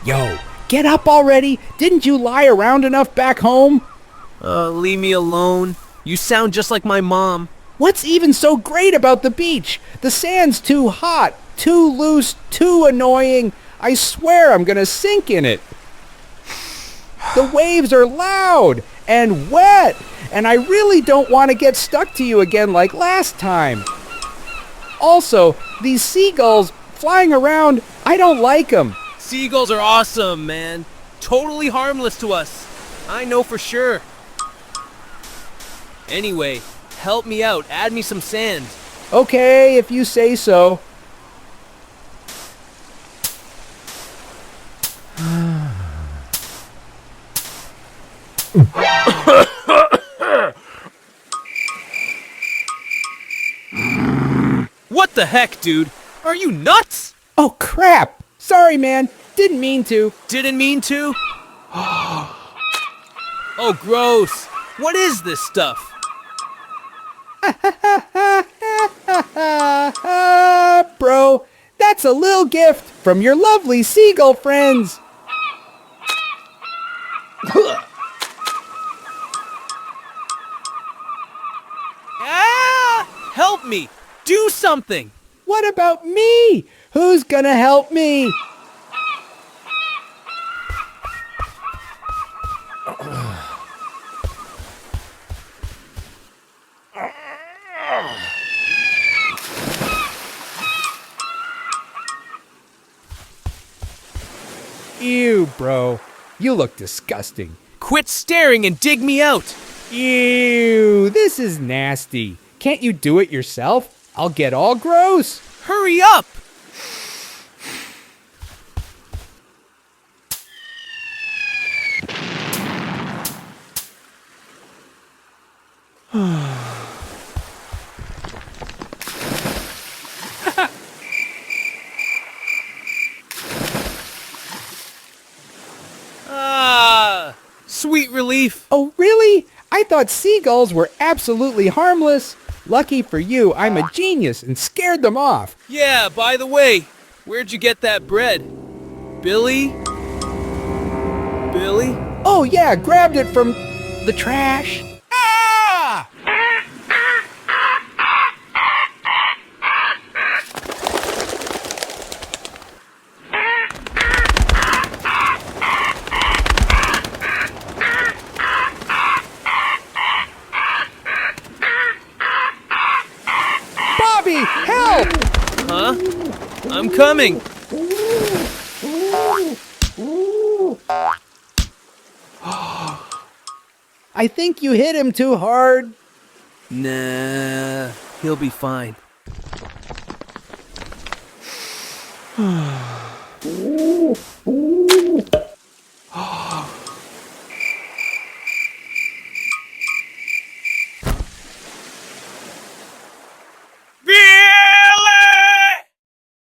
Yo, get up already! Didn't you lie around enough back home? Leave me alone. You sound just like my mom. What's even so great about the beach? The sand's too hot, too loose, too annoying. I swear I'm gonna sink in it. The waves are loud and wet, and I really don't want to get stuck to you again like last time. Also, these seagulls flying around, I don't like them. Seagulls are awesome, man. Totally harmless to us. I know for sure. Anyway, help me out. Add me some sand. Okay, if you say so. What the heck, dude? Are you nuts? Oh, crap! Sorry, man. Didn't mean to. Didn't mean to? Oh, gross. What is this stuff? Bro, that's a little gift from your lovely seagull friends. Ah! Help me! Do something! What about me? Who's gonna help me? Ew, bro. You look disgusting. Quit staring and dig me out! Ew, this is nasty. Can't you do it yourself? I'll get all gross. Hurry up! Sweet relief. Oh, really? I thought seagulls were absolutely harmless. Lucky for you, I'm a genius and scared them off. Yeah, by the way, where'd you get that bread? Billy? Billy? Oh, yeah, grabbed it from the trash. Ah! Bobby, help! Huh? I'm coming. I think you hit him too hard. Nah, he'll be fine.